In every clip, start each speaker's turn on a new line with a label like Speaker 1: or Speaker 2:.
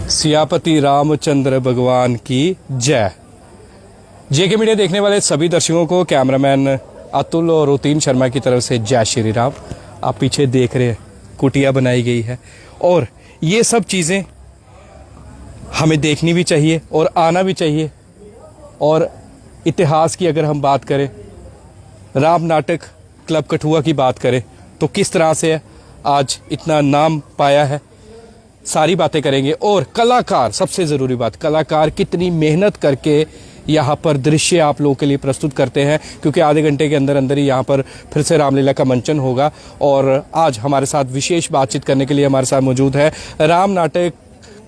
Speaker 1: सियापति रामचंद्र भगवान की जय। जेके मीडिया देखने वाले सभी दर्शकों को कैमरामैन अतुल और रुतीन शर्मा की तरफ से जय श्री राम। आप पीछे देख रहे हैं कुटिया बनाई गई है और ये सब चीज़ें हमें देखनी भी चाहिए और आना भी चाहिए। और इतिहास की अगर हम बात करें, राम नाटक क्लब कठुआ की बात करें तो किस तरह से आज इतना नाम पाया है, सारी बातें करेंगे। और कलाकार, सबसे ज़रूरी बात, कलाकार कितनी मेहनत करके यहाँ पर दृश्य आप लोगों के लिए प्रस्तुत करते हैं, क्योंकि आधे घंटे के अंदर अंदर ही यहाँ पर फिर से रामलीला का मंचन होगा। और आज हमारे साथ विशेष बातचीत करने के लिए हमारे साथ मौजूद है राम नाटक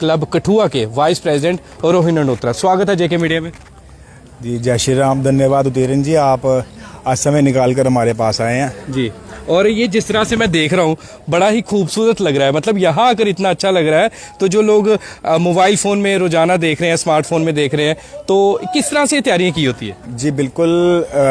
Speaker 1: क्लब कठुआ के वाइस प्रेसिडेंट रोहिन अनोत्रा। स्वागत है जेके मीडिया में।
Speaker 2: जी जय श्री राम। धन्यवाद उतेरन जी, आप आज समय निकाल कर हमारे पास आए हैं
Speaker 1: जी। और ये जिस तरह से मैं देख रहा हूँ बड़ा ही खूबसूरत लग रहा है। मतलब यहाँ आकर इतना अच्छा लग रहा है, तो जो लोग मोबाइल फ़ोन में रोज़ाना देख रहे हैं, स्मार्टफोन में देख रहे हैं, तो किस तरह से तैयारियाँ की होती है?
Speaker 2: जी बिल्कुल,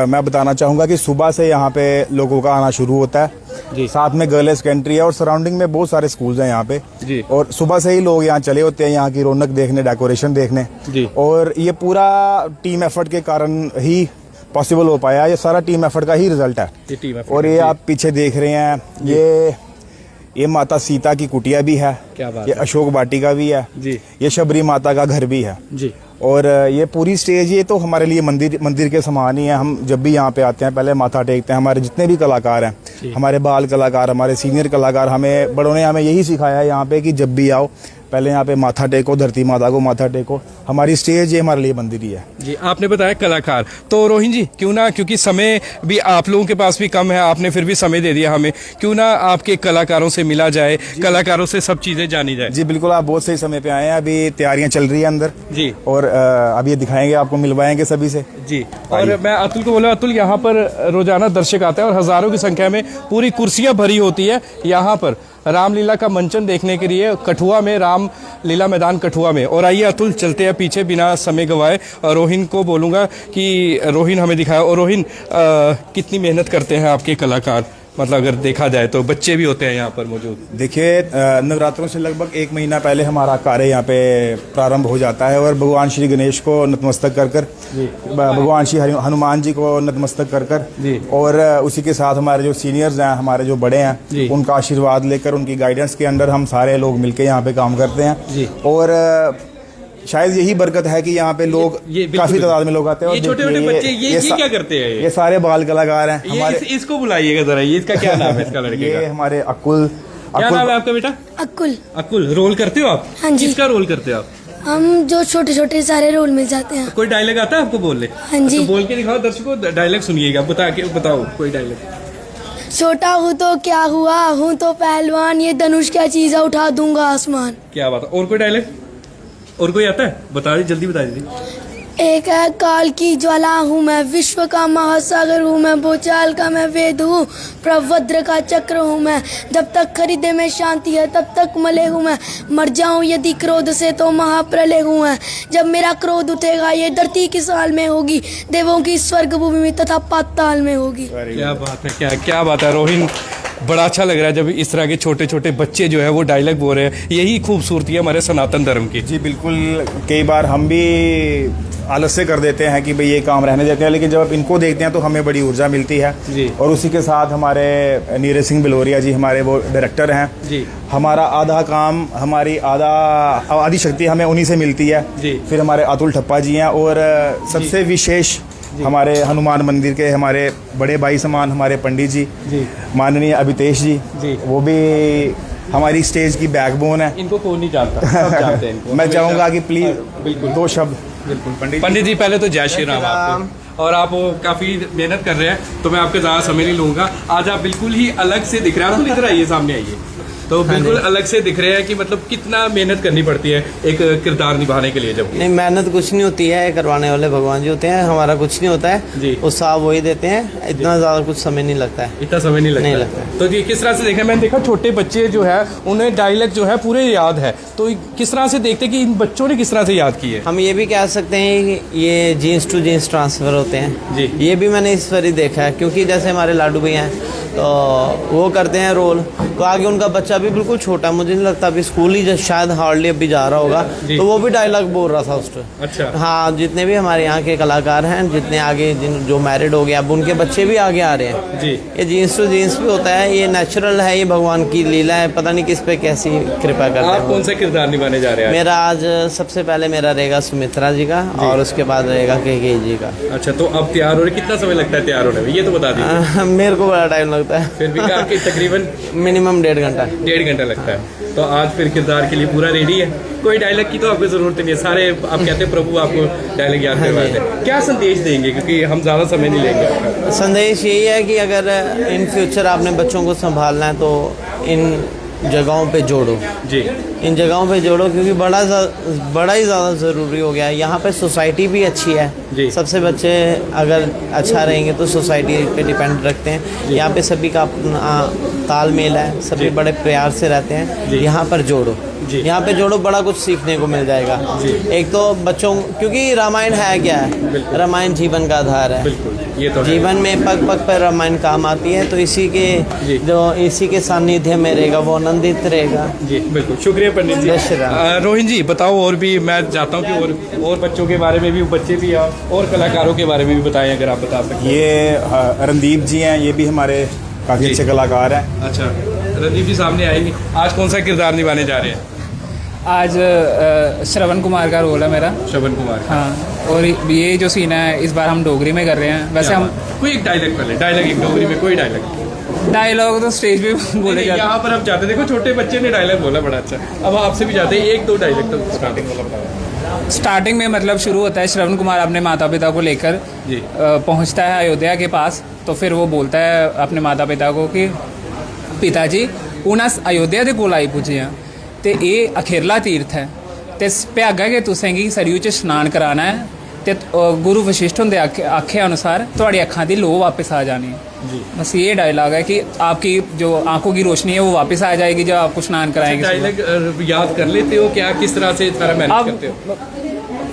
Speaker 2: मैं बताना चाहूँगा कि सुबह से यहाँ पे लोगों का आना शुरू होता है जी। साथ में गर्ल्स सेकेंडरी है और सराउंडिंग में बहुत सारे स्कूल्स हैं यहाँ पे जी। और सुबह से ही लोग यहाँ चले होते हैं यहाँ की रौनक देखने, डेकोरेशन देखने जी। और ये पूरा टीम एफर्ट के कारण ही पॉसिबल हो पाया। ये सारा टीम एफर्ट का ही रिजल्ट है। और ये आप पीछे देख रहे हैं, ये माता सीता की कुटिया भी है, क्या बात, ये अशोक वाटिका भी है जी। ये शबरी माता का घर भी है जी। और ये पूरी स्टेज, ये तो हमारे लिए मंदिर के समान ही है। हम जब भी यहाँ पे आते हैं पहले माथा टेकते हैं। हमारे जितने भी कलाकार हैं, हमारे बाल कलाकार, हमारे सीनियर कलाकार, हमें बड़ों ने हमें यही सिखाया है यहाँ पे कि जब भी आओ पहले यहाँ पे माथा टेको, धरती माता को माथा टेको। हमारी स्टेज ये हमारे लिए मंदिर ही है
Speaker 1: जी। आपने बताया कलाकार, तो रोहिन जी क्यों ना, क्योंकि समय भी आप लोगों के पास भी कम है, आपने फिर भी समय दे दिया हमें, क्यों ना आपके कलाकारों से मिला जाए, कलाकारों से सब चीज़ें जानी जाए।
Speaker 2: जी बिल्कुल, आप बहुत सही समय पे आए हैं। अभी तैयारियां चल रही है अंदर जी। और अभी दिखाएंगे आपको, मिलवाएंगे सभी से जी।
Speaker 1: और मैं अतुल को बोला, अतुल यहाँ पर रोजाना दर्शक आते हैं और हज़ारों की संख्या में पूरी कुर्सियाँ भरी होती है यहाँ पर रामलीला का मंचन देखने के लिए कठुआ में, राम लीला मैदान कठुआ में। और आइए अतुल चलते हैं पीछे बिना समय गवाए। रोहिन को बोलूँगा कि रोहिन हमें दिखाया। और रोहिन, कितनी मेहनत करते हैं आपके कलाकार? मतलब अगर देखा जाए तो बच्चे भी होते हैं यहाँ पर मौजूद।
Speaker 2: देखिए, नवरात्रों से लगभग 1 महीना पहले हमारा कार्य यहाँ पे प्रारंभ हो जाता है और भगवान श्री गणेश को नतमस्तक कर कर, भगवान श्री हनुमान जी को नतमस्तक कर कर, और उसी के साथ हमारे जो सीनियर्स हैं, हमारे जो बड़े हैं, उनका आशीर्वाद लेकर, उनकी गाइडेंस के अंडर हम सारे लोग मिलकर यहाँ पे काम करते हैं। और शायद यही बरकत है कि यहाँ पे लोग काफी तादाद में लोग आते हैं।
Speaker 1: ये छोटे छोटे बच्चे ये क्या करते हैं?
Speaker 2: ये सारे बाल कलाकार हैं हमारे।
Speaker 1: इसको बुलाइएगा जरा, ये इसका क्या नाम है इसका लड़के का?
Speaker 2: ये हमारे अकुल।
Speaker 1: क्या नाम है आपका बेटा?
Speaker 3: अकुल।
Speaker 1: अकुल, रोल करते हो आप?
Speaker 3: हाँ जी।
Speaker 1: किसका रोल करते हो आप?
Speaker 3: हम जो छोटे छोटे सारे रोल मिल जाते हैं।
Speaker 1: कोई डायलॉग आता है आपको बोलने?
Speaker 3: हाँ जी।
Speaker 1: तो बोल के दिखाओ दर्शकों, डायलॉग सुनिएगा, बताओ कोई डायलॉग।
Speaker 3: छोटा हूँ तो क्या हुआ, हूँ तो पहलवान, ये धनुष क्या चीज है, उठा दूंगा आसमान।
Speaker 1: क्या बात है। और कोई डायलॉग? और कोई आता है? बता दी, जल्दी बता दीजिए।
Speaker 3: एक है काल की ज्वाला हूँ मैं, विश्व का महासागर हूँ मैं, भूचाल का मैं वेद हूँ, प्रवज्र का चक्र हूँ मैं, जब तक खरीदे में शांति है तब तक मले हूँ मैं, मर जाऊँ यदि क्रोध से तो महाप्रलय हूँ मैं, जब मेरा क्रोध उठेगा ये धरती किस साल में होगी, देवों की स्वर्ग भूमि में तथा पाताल में होगी।
Speaker 1: क्या बात है, क्या बात है रोहिन। बड़ा अच्छा लग रहा है जब इस तरह के छोटे छोटे बच्चे जो है वो डायलॉग बोल रहे हैं। यही खूबसूरती है हमारे सनातन धर्म की।
Speaker 2: जी बिल्कुल, कई बार हम भी आलस्य कर देते हैं कि भाई ये काम रहने देते हैं, लेकिन जब इनको देखते हैं तो हमें बड़ी ऊर्जा मिलती है जी। और उसी के साथ हमारे नीरज सिंह बिलोरिया जी, हमारे वो डायरेक्टर हैं जी। हमारा आधा काम, हमारी आधी शक्ति हमें उन्हीं से मिलती है जी। फिर हमारे अतुल ठप्पा जी हैं, और सबसे विशेष हमारे हनुमान मंदिर के हमारे बड़े भाई समान हमारे पंडित जी, माननीय अभितेश जी, वो भी हमारी स्टेज की बैकबोन है।
Speaker 1: इनको कौन नहीं जानता, सब जानते हैं इनको।
Speaker 2: मैं चाहूँगा कि प्लीज
Speaker 1: बिल्कुल
Speaker 2: 2 शब्द।
Speaker 1: बिल्कुल पंडित जी, पहले तो जय श्री राम आपको। और आप काफ़ी मेहनत कर रहे हैं तो मैं आपके ज़्यादा समय नहीं लूँगा। आज आप बिल्कुल ही अलग से दिख रहे हैं। तो इधर आइए, सामने आइए। तो बिल्कुल अलग से दिख रहे हैं कि मतलब कितना मेहनत करनी पड़ती है एक किरदार निभाने के लिए। जब
Speaker 4: नहीं, मेहनत कुछ नहीं होती है, करवाने वाले भगवान जी होते हैं, हमारा कुछ नहीं होता है जी। उत्साह वही देते हैं, इतना ज़्यादा कुछ समय नहीं लगता है।
Speaker 1: इतना समय नहीं लगता है। तो ये किस तरह से देखें, मैंने देखा छोटे बच्चे जो है उन्हें डायलॉग जो है पूरे याद है, तो किस तरह से देखते कि इन बच्चों ने किस तरह से याद किए?
Speaker 4: हम ये भी कह सकते हैं कि ये जीन्स टू जीन्स ट्रांसफ़र होते हैं जी। ये भी मैंने इस पर ही देखा है, क्योंकि जैसे हमारे लाडू भैया हैं तो वो करते हैं रोल, तो आगे उनका बच्चा अभी बिल्कुल छोटा, मुझे नहीं लगता अभी स्कूल ही शायद हार्डली अभी जा रहा होगा, तो वो भी डायलॉग बोल रहा था उस टाइम।
Speaker 1: अच्छा।
Speaker 4: हाँ, जितने भी हमारे यहाँ के कलाकार हैं, जितने आगे जो मैरिड हो गए, अब उनके बच्चे भी आगे आ रहे हैं
Speaker 1: जी।
Speaker 4: ये जीन्स टू जीन्स भी होता है, ये नेचुरल है, ये भगवान की लीला है, पता नहीं किस पे कैसी कृपा करते हैं।
Speaker 1: आप कौन सा किरदार निभाने जा रहे हैं?
Speaker 4: मेरा आज सबसे पहले मेरा रहेगा सुमित्रा जी का और उसके बाद रहेगा कैकेयी जी का।
Speaker 1: अच्छा, तो अब तैयार हो रहे, कितना समय लगता है तैयार होने में, ये तो बता दीजिए।
Speaker 4: मेरे को बड़ा टाइम लगता है,
Speaker 1: फिर भी कहा कि तकरीबन
Speaker 4: मिनिमम 1.5 घंटा।
Speaker 1: 1.5 घंटा लगता है। तो आज फिर किरदार के लिए पूरा रेडी है, कोई डायलॉग की तो आपको जरूरत नहीं है, सारे आप कहते हैं प्रभु आपको डायलॉग याद करवाते हैं। क्या संदेश देंगे, क्योंकि हम ज़्यादा समय नहीं लेंगे आपका?
Speaker 4: संदेश यही है कि अगर इन फ्यूचर आपने बच्चों को संभालना है तो इन जगहों पे जोड़ो
Speaker 1: जी,
Speaker 4: इन जगहों पे जोड़ो, क्योंकि बड़ा ही ज़्यादा ज़रूरी हो गया है। यहाँ पे सोसाइटी भी अच्छी है
Speaker 1: जी।
Speaker 4: सबसे बच्चे अगर अच्छा रहेंगे तो सोसाइटी पे डिपेंड रखते हैं। यहाँ पे सभी का अपना तालमेल है, सभी बड़े प्यार से रहते हैं। यहाँ पर जोड़ो, यहाँ पे जोड़ो, बड़ा कुछ सीखने को मिल जाएगा। एक तो बच्चों, क्योंकि रामायण है क्या है, रामायण जीवन का आधार है।
Speaker 1: बिल्कुल, ये तो है।
Speaker 4: जीवन में पग पग पर रामायण काम आती है, तो इसी के सानिध्य में रहेगा वो आनंदित रहेगा।
Speaker 1: जी बिल्कुल, शुक्रिया पंडित जी।
Speaker 4: जय श्री राम।
Speaker 1: रोहिन जी बताओ, और भी मैं चाहता हूँ कि और बच्चों के बारे में भी, बच्चे भी और कलाकारों के बारे में भी बताएं, अगर आप बता सकते।
Speaker 2: ये रणदीप जी हैं, ये भी हमारे काफ़ी अच्छे कलाकार हैं।
Speaker 1: अच्छा, रणदीप जी सामने आएंगे। आज कौन सा किरदार निभाने जा रहे हैं?
Speaker 5: आज श्रवण कुमार का रोल है मेरा।
Speaker 1: श्रवण कुमार।
Speaker 5: हाँ, और ये जो सीन है इस बार हम डोगरी में कर रहे हैं। वैसे हम
Speaker 1: कोई एक डायलॉग पहले, डायलॉग एक डोगरी में, कोई
Speaker 5: डायलॉग तो स्टेज पे बोले जाते हैं।
Speaker 1: यहाँ पर हम चाहते, देखो छोटे बच्चे ने डायलॉग बोला बड़ा अच्छा, अब आपसे भी चाहते हैं एक दो डायलॉग तो स्टार्टिंग वाला बताओ।
Speaker 5: स्टार्टिंग में मतलब शुरू होता है, श्रवण कुमार अपने माता पिता को लेकर
Speaker 1: जी
Speaker 5: पहुंचता है अयोध्या के पास। तो फिर वो बोलता है अपने माता पिता को कि पिताजी हूँ अस अयोध्या के कोल आई पुजे हैं, तो ये अखेरला तीर्थ है, तो भ्यागा कि तुसें गी सरयू च स्नान कराना है, तो गुरु वशिष्ठ होंदे आखे अनुसार थोड़ी अखां दी लो वापस आ जानी है।
Speaker 1: जी,
Speaker 5: बस ये डायलॉग है कि आपकी जो आंखों की रोशनी है वो वापस आ जाएगी जब आपको स्नान कराएंगे।
Speaker 1: डायलॉग याद कर लेते हो क्या, किस तरह से सारा मैनेज करते हो?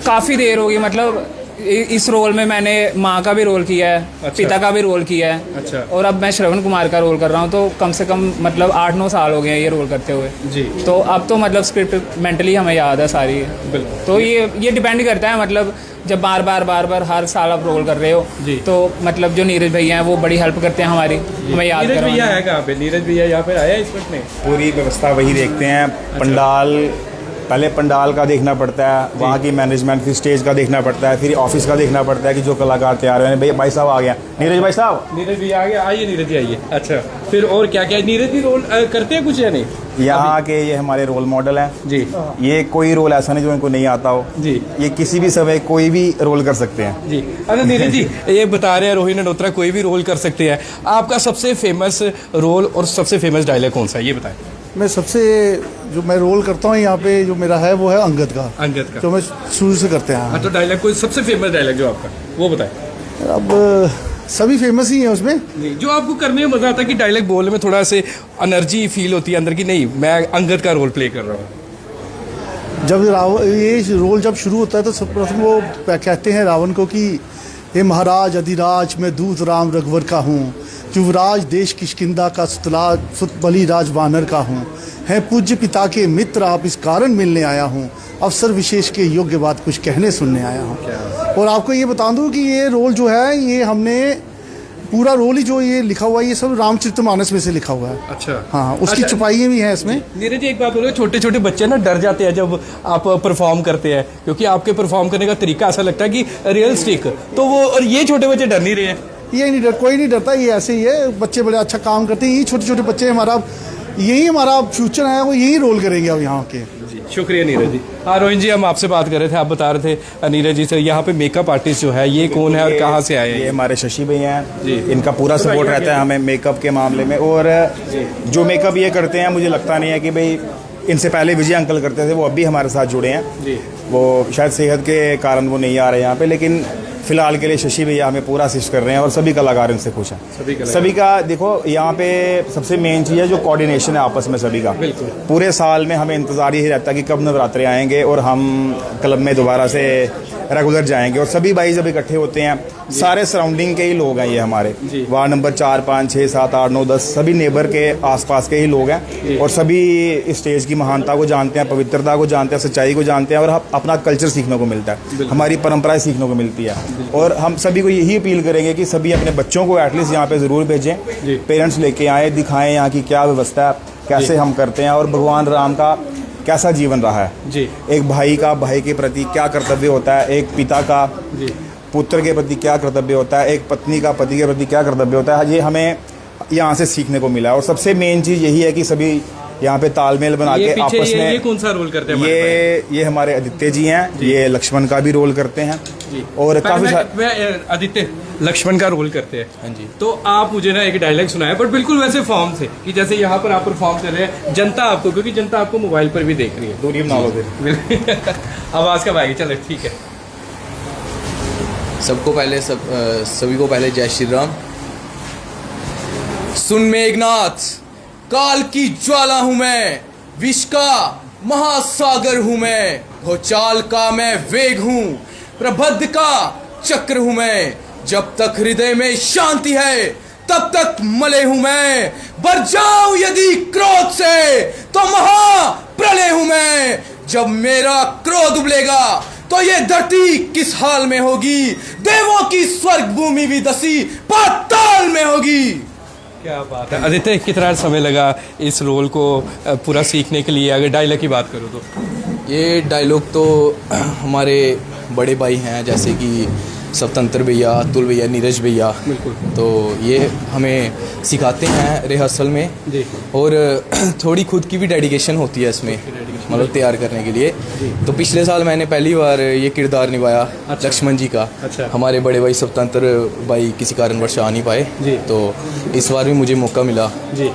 Speaker 5: काफ़ी देर होगी, मतलब इस रोल में मैंने माँ का भी रोल किया है,
Speaker 1: अच्छा।
Speaker 5: पिता का भी रोल किया है।
Speaker 1: अच्छा।
Speaker 5: और अब मैं श्रवण कुमार का रोल कर रहा हूँ, तो कम से कम मतलब 8-9 साल हो गए हैं ये रोल करते हुए
Speaker 1: जी।
Speaker 5: तो अब तो मतलब स्क्रिप्ट मेंटली हमें याद है सारी।
Speaker 1: बिल्कुल।
Speaker 5: तो ये डिपेंड करता है, मतलब जब बार बार हर साल आप रोल कर रहे हो
Speaker 1: जी।
Speaker 5: तो मतलब जो नीरज भैया हैं वो बड़ी हेल्प करते हैं हमारी, हमें याद
Speaker 1: नीरज भैया
Speaker 5: करवाने।
Speaker 1: है कहाँ पे? नीरज भैया यहाँ पे आया इस वक्त में?
Speaker 2: पूरी व्यवस्था वही देखते हैं। पंडाल, पहले पंडाल का देखना पड़ता है, वहाँ की मैनेजमेंट, फिर स्टेज का देखना पड़ता है, फिर ऑफिस का देखना पड़ता है कि जो कलाकार तैयार हुए हैं। भैया भाई साहब आ गया, नीरज भाई साहब।
Speaker 1: नीरज भैया आ गया, आइए नीरज जी आइए। अच्छा, फिर और क्या क्या नीरज जी रोल करते हैं कुछ या नहीं?
Speaker 2: यहाँ के ये हमारे रोल मॉडल हैं
Speaker 1: जी।
Speaker 2: ये कोई रोल ऐसा नहीं जो इनको नहीं आता हो
Speaker 1: जी।
Speaker 2: ये किसी भी समय कोई भी रोल कर सकते हैं
Speaker 1: जी। अच्छा नीरज जी, ये बता रहे हैं रोहित नडोत्रा कोई भी रोल कर सकते हैं, आपका सबसे फेमस रोल और सबसे फेमस डायलॉग कौन सा है, ये बताएं।
Speaker 6: मैं सबसे जो मैं रोल करता हूँ यहाँ पे जो मेरा है वो है अंगद का,
Speaker 1: अंगद का।
Speaker 6: जो मैं शुरू से करते हैं।
Speaker 1: हाँ, तो डायलॉग कोई सबसे फेमस डायलॉग जो आपका, वो बताएं।
Speaker 6: अब सभी फेमस ही हैं उसमें।
Speaker 1: जी, जो आपको करने में मजा आता है कि डायलॉग बोलने में थोड़ा से एनर्जी फील होती है अंदर की, नहीं मैं अंगद का रोल प्ले कर रहा हूँ।
Speaker 6: जब ये रोल जब शुरू होता है तो सर्वप्रथम वो कहते हैं रावण को कि हे महाराज अधिराज, मैं दूत राम रघुवर का हूँ, युवराज देश किष्किंधा का सुत बलि राज वानर का हूँ, है पूज्य पिता के मित्र आप इस कारण मिलने आया हूँ, अवसर विशेष के योग्य बात कुछ कहने सुनने आया हूँ। और आपको ये बता दूँ कि ये रोल जो है ये हमने पूरा रोल ही जो ये लिखा हुआ है ये सब रामचरितमानस में से लिखा हुआ है।
Speaker 1: अच्छा।
Speaker 6: हाँ, उसकी
Speaker 1: अच्छा।
Speaker 6: छुपाइयाँ भी हैं इसमें।
Speaker 1: नीरज जी एक बात बोलो, छोटे छोटे बच्चे ना डर जाते हैं जब आप परफॉर्म करते हैं, क्योंकि आपके परफॉर्म करने का तरीका ऐसा लगता है कि रियलिस्टिक, तो वो, और ये छोटे बच्चे डर नहीं रहे हैं?
Speaker 6: ये नहीं डर, कोई नहीं डरता, ये ऐसे ही है, बच्चे बड़े अच्छा काम करते हैं, यही छोटे छोटे बच्चे हमारा यही हमारा फ्यूचर है, वो यही रोल करेंगे अब यहाँ के।
Speaker 1: जी, शुक्रिया नीरज जी। हाँ रोहित जी, हम आपसे बात कर रहे थे, आप बता रहे थे नीरज जी से, यहाँ पे मेकअप आर्टिस्ट जो है ये कौन है और कहाँ से आए हैं?
Speaker 2: ये हमारे शशि भैया हैं
Speaker 1: जी।
Speaker 2: इनका पूरा सपोर्ट रहता है हमें मेकअप के मामले में। और जो मेकअप ये करते हैं मुझे लगता नहीं है कि भाई इनसे पहले विजय अंकल करते थे, वो अभी हमारे साथ जुड़े हैं
Speaker 1: जी।
Speaker 2: वो शायद सेहत के कारण वो नहीं आ रहे यहाँ पे, लेकिन फिलहाल के लिए शशि भैया हमें पूरा असिस्ट कर रहे हैं और सभी कलाकार इनसे खुश हैं। सभी का देखो यहाँ पे सबसे मेन चीज़ है जो कोऑर्डिनेशन है आपस में सभी का। पूरे साल में हमें इंतज़ार ही रहता है कि कब नवरात्रे आएंगे और हम क्लब में दोबारा से रेगुलर जाएंगे। और सभी भाई जब इकट्ठे होते हैं, सारे सराउंडिंग के ही लोग हैं ये हमारे, वार्ड नंबर 4, 5, 6, 7, 8, 9, 10 सभी नेबर के आसपास के ही लोग हैं और सभी इस स्टेज की महानता को जानते हैं, पवित्रता को जानते हैं, सच्चाई को जानते हैं और अपना कल्चर सीखने को मिलता है, हमारी परंपराएं सीखने को मिलती है। और हम सभी को यही अपील करेंगे कि सभी अपने बच्चों को एटलीस्ट यहाँ पे ज़रूर भेजें, पेरेंट्स लेके आएँ, दिखाएँ यहाँ की क्या व्यवस्था है, कैसे हम करते हैं और भगवान राम का कैसा जीवन रहा है जी। एक भाई का भाई के प्रति क्या कर्तव्य होता है, एक पिता का पुत्र के प्रति क्या कर्तव्य होता है, एक पत्नी का पति के प्रति क्या कर्तव्य होता है, ये हमें यहाँ से सीखने को मिला। और सबसे मेन चीज़ यही है कि सभी यहाँ पे तालमेल बना के आपस में।
Speaker 1: ये कौन सा रोल करते हैं?
Speaker 2: ये हमारे आदित्य जी हैं, ये लक्ष्मण का भी रोल करते हैं और काफ़ी सारे
Speaker 1: आदित्य लक्ष्मण का रोल करते हैं।
Speaker 2: हाँ जी।
Speaker 1: तो आप मुझे ना एक डायलॉग सुनाए, पर बिल्कुल वैसे फॉर्म से कि जैसे यहाँ पर आप परफॉर्म कर रहे हैं, जनता आपको, क्योंकि जनता आपको मोबाइल पर भी देख रही है,
Speaker 2: दूरी बना लो फिर।
Speaker 1: आवाज़ कब आएगी? चलो ठीक है।
Speaker 7: सबको पहले सभी को पहले जय श्री राम। सुन मेघनाथ, काल की ज्वाला हूं मैं, विष का महासागर हूं मैं, भूचाल का मैं वेग हूं, प्रबद्ध का चक्र हूं मैं, जब तक हृदय में शांति है तब तक मले हूं मैं, बर जाऊं यदि क्रोध से तो महाप्रलय हूं मैं, जब मेरा क्रोध उबलेगा तो ये धरती किस हाल में होगी, देवों की स्वर्ग भूमि भी दसी पाताल में होगी।
Speaker 1: क्या बात है आदित्य, कितना समय लगा इस रोल को पूरा सीखने के लिए? अगर डायलॉग की बात करूँ तो
Speaker 7: ये डायलॉग तो हमारे बड़े भाई हैं, जैसे कि स्वतंत्र भैया, अतुल भैया, नीरज भैया, बिल्कुल, तो ये हमें सिखाते हैं रिहर्सल में जी। और थोड़ी खुद की भी डेडिकेशन होती है इसमें, मतलब तैयार करने के लिए। तो पिछले साल मैंने पहली बार ये किरदार निभाया लक्ष्मण जी का। अच्छा। हमारे बड़े भाई स्वतंत्र भाई किसी कारणवश आ नहीं पाए, तो इस बार भी मुझे मौका मिला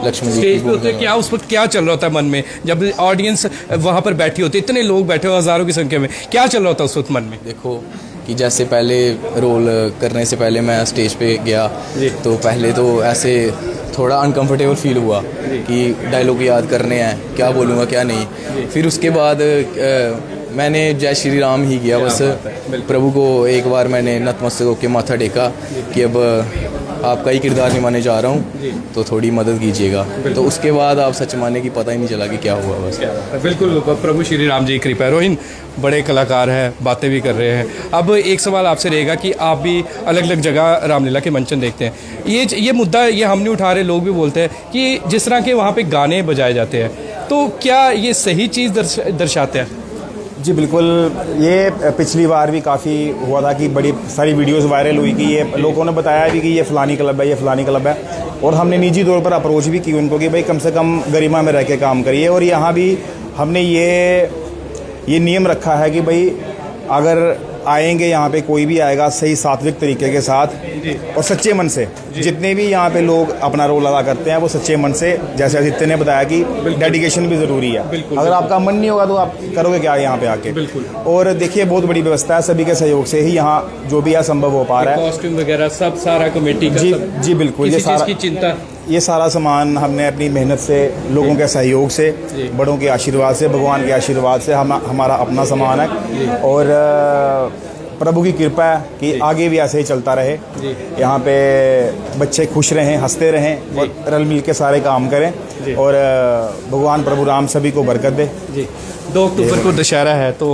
Speaker 7: लक्ष्मण जी
Speaker 1: की। क्या उस वक्त क्या चल रहा था मन में जब ऑडियंस वहाँ पर बैठी होती, इतने लोग बैठे हो हज़ारों की संख्या में, क्या चल रहा था उस वक्त मन में?
Speaker 7: देखो कि जैसे पहले रोल करने से पहले मैं स्टेज पे गया तो पहले तो ऐसे थोड़ा अनकंफर्टेबल फील हुआ कि डायलॉग याद करने हैं, क्या बोलूँगा क्या नहीं। फिर उसके बाद मैंने जय श्री राम ही किया बस। प्रभु को एक बार मैंने नतमस्तक होकर माथा टेका कि अब आपका ही किरदार निभाने जा रहा हूँ, तो थोड़ी मदद कीजिएगा। तो उसके बाद आप सच माने कि पता ही नहीं चला कि क्या हुआ बस।
Speaker 1: बिल्कुल, प्रभु श्री राम जी की कृपा है। रोहिन बड़े कलाकार हैं, बातें भी कर रहे हैं। अब एक सवाल आपसे रहेगा कि आप भी अलग अलग जगह रामलीला के मंचन देखते हैं, ये मुद्दा ये हम नहीं उठा रहे, लोग भी बोलते हैं कि जिस तरह के वहाँ पे गाने बजाए जाते हैं, तो क्या ये सही चीज़ दर्शाते हैं?
Speaker 2: जी बिल्कुल, ये पिछली बार भी काफ़ी हुआ था कि बड़ी सारी वीडियोस वायरल हुई कि ये लोगों ने बताया भी कि ये फ़लानी क्लब है, ये फ़लानी क्लब है, और हमने निजी तौर पर अप्रोच भी की उनको कि भाई कम से कम गरिमा में रह के काम करिए। और यहाँ भी हमने ये नियम रखा है कि भाई अगर आएंगे यहाँ पे, कोई भी आएगा सही सात्विक तरीके के साथ और सच्चे मन से। जितने भी यहाँ पे लोग अपना रोल अदा करते हैं वो सच्चे मन से, जैसे आदित्य ने बताया कि डेडिकेशन भी ज़रूरी है। अगर आपका मन नहीं होगा तो आप करोगे क्या यहाँ पे आके? और देखिए बहुत बड़ी व्यवस्था है, सभी के सहयोग से ही यहाँ जो भी है संभव हो पा रहा है।
Speaker 1: कॉस्ट्यूम वगैरह सब सारा कमेटी का
Speaker 2: जी बिल्कुल, ये सारा
Speaker 1: की चिंता,
Speaker 2: ये सारा सामान हमने अपनी मेहनत से, लोगों के सहयोग से, बड़ों के आशीर्वाद से, भगवान के आशीर्वाद से हमारा अपना सामान है। और प्रभु की कृपा है कि आगे भी ऐसे ही चलता रहे, यहाँ पे बच्चे खुश रहें, हंसते रहें और रल मिल के सारे काम करें, और भगवान प्रभु राम सभी को बरकत दे।
Speaker 1: 2 अक्टूबर को दशहरा है, तो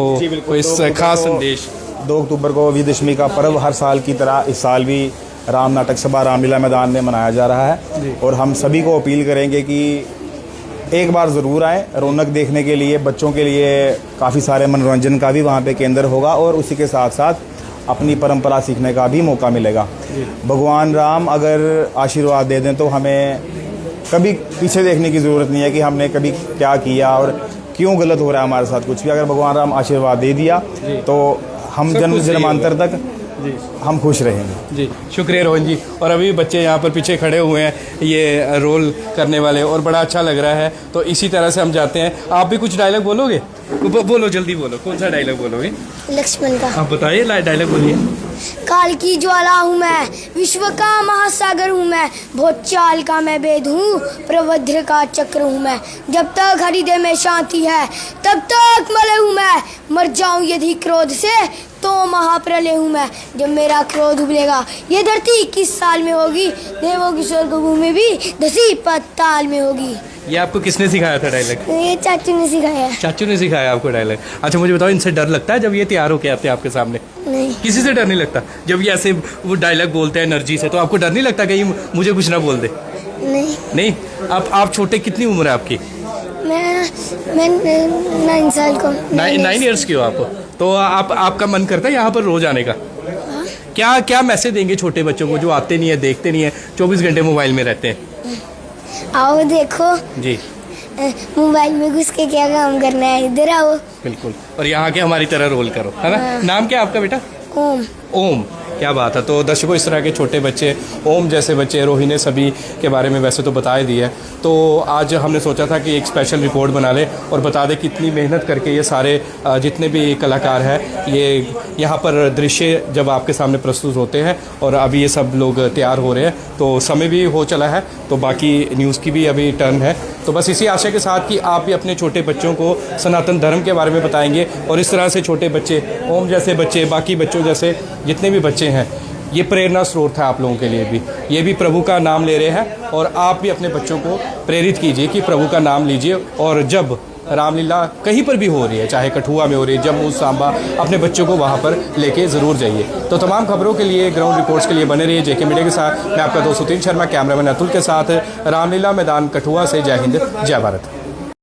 Speaker 1: कोई खास संदेश?
Speaker 2: 2 अक्टूबर को विजयदशमी का पर्व हर साल की तरह इस साल भी राम नाटक सभा रामलीला मैदान में मनाया जा रहा है, और हम सभी को अपील करेंगे कि एक बार ज़रूर आएँ रौनक देखने के लिए। बच्चों के लिए काफ़ी सारे मनोरंजन का भी वहाँ पे केंद्र होगा, और उसी के साथ साथ अपनी परंपरा सीखने का भी मौका मिलेगा। भगवान राम अगर आशीर्वाद दे दें तो हमें कभी पीछे देखने की ज़रूरत नहीं है कि हमने कभी क्या किया और क्यों गलत हो रहा है हमारे साथ कुछ भी। अगर भगवान राम आशीर्वाद दे दिया तो हम जन्म जन्मांतर तक हम खुश रहेंगे।
Speaker 1: जी शुक्रिया रोहन जी। और अभी बच्चे यहाँ पर पीछे खड़े हुए हैं, ये रोल करने वाले, और बड़ा अच्छा लग रहा है। तो इसी तरह से हम जाते हैं। आप भी कुछ डायलॉग बोलोगे? बोलो, जल्दी बोलो, कौन सा डायलॉग बोलोगे?
Speaker 3: लक्ष्मण का।
Speaker 1: आप बताइए, डायलॉग बोलिए।
Speaker 3: काल की ज्वाला हूँ मैं, विश्व का महासागर हूँ मैं, भूचाल का मैं वेद हूँ, प्रबद्ध का चक्र हूँ मैं, जब तक हृदय में शांति है तब तक मले हूँ मैं, मर जाऊं यदि क्रोध से तो महाप्रलय हूँ मैं। जब मेरा क्रोध उबलेगा ये धरती किस साल में होगी, देवों की स्वर्ग भूमि भी 10 पाताल में होगी।
Speaker 1: ये आपको किसने सिखाया था डायलॉग?
Speaker 3: ये चाचू ने सिखाया।
Speaker 1: चाचू ने सिखाया आपको डायलॉग? अच्छा मुझे बताओ, इनसे डर लगता है जब ये तैयार होके आते हैं आपके सामने?
Speaker 3: नहीं।
Speaker 1: किसी से डर नहीं लगता? जब ये ऐसे वो डायलॉग बोलते हैं एनर्जी से, तो आपको डर नहीं लगता कहीं मुझे कुछ ना बोल दे?
Speaker 3: नहीं।
Speaker 1: नहीं। आप छोटे, कितनी उम्र है आपकी?
Speaker 3: मैं 9 साल का।
Speaker 1: 9 ईयर्स की हो आप? तो आपका मन करता है यहाँ पर रोज आने का? क्या मैसेज देंगे छोटे बच्चों को जो आते नहीं है, देखते नहीं है, 24 घंटे मोबाइल में रहते हैं?
Speaker 3: आओ देखो
Speaker 1: जी।
Speaker 3: मोबाइल में घुस के क्या काम करना है, इधर आओ।
Speaker 1: बिल्कुल, और यहाँ के हमारी तरह रोल करो, है ना? नाम क्या है आपका बेटा?
Speaker 3: ओम।
Speaker 1: ओम, क्या बात है। तो दर्शकों, इस तरह के छोटे बच्चे, ओम जैसे बच्चे, रोही ने सभी के बारे में वैसे तो बता ही दिया है, तो आज हमने सोचा था कि एक स्पेशल रिपोर्ट बना ले और बता दें कितनी मेहनत करके ये सारे जितने भी कलाकार हैं, ये यहाँ पर दृश्य जब आपके सामने प्रस्तुत होते हैं और अभी ये सब लोग तैयार हो रहे हैं, तो समय भी हो चला है, तो बाकी न्यूज़ की भी अभी टर्न है। तो बस इसी आशा के साथ कि आप भी अपने छोटे बच्चों को सनातन धर्म के बारे में बताएंगे और इस तरह से छोटे बच्चे, ओम जैसे बच्चे, बाकी बच्चों जैसे जितने भी बच्चे हैं, ये प्रेरणा स्रोत है आप लोगों के लिए भी। ये भी प्रभु का नाम ले रहे हैं और आप भी अपने बच्चों को प्रेरित कीजिए कि प्रभु का नाम लीजिए, और जब रामलीला कहीं पर भी हो रही है, चाहे कठुआ में हो रही है, जम्मू, सांबा, अपने बच्चों को वहाँ पर लेके ज़रूर जाइए। तो तमाम खबरों के लिए, ग्राउंड रिपोर्ट्स के लिए बने रहिए जेके मीडिया के साथ। मैं आपका दोस्त सुतीन शर्मा, कैमरामैन अतुल के साथ, रामलीला मैदान कठुआ से। जय हिंद, जय भारत।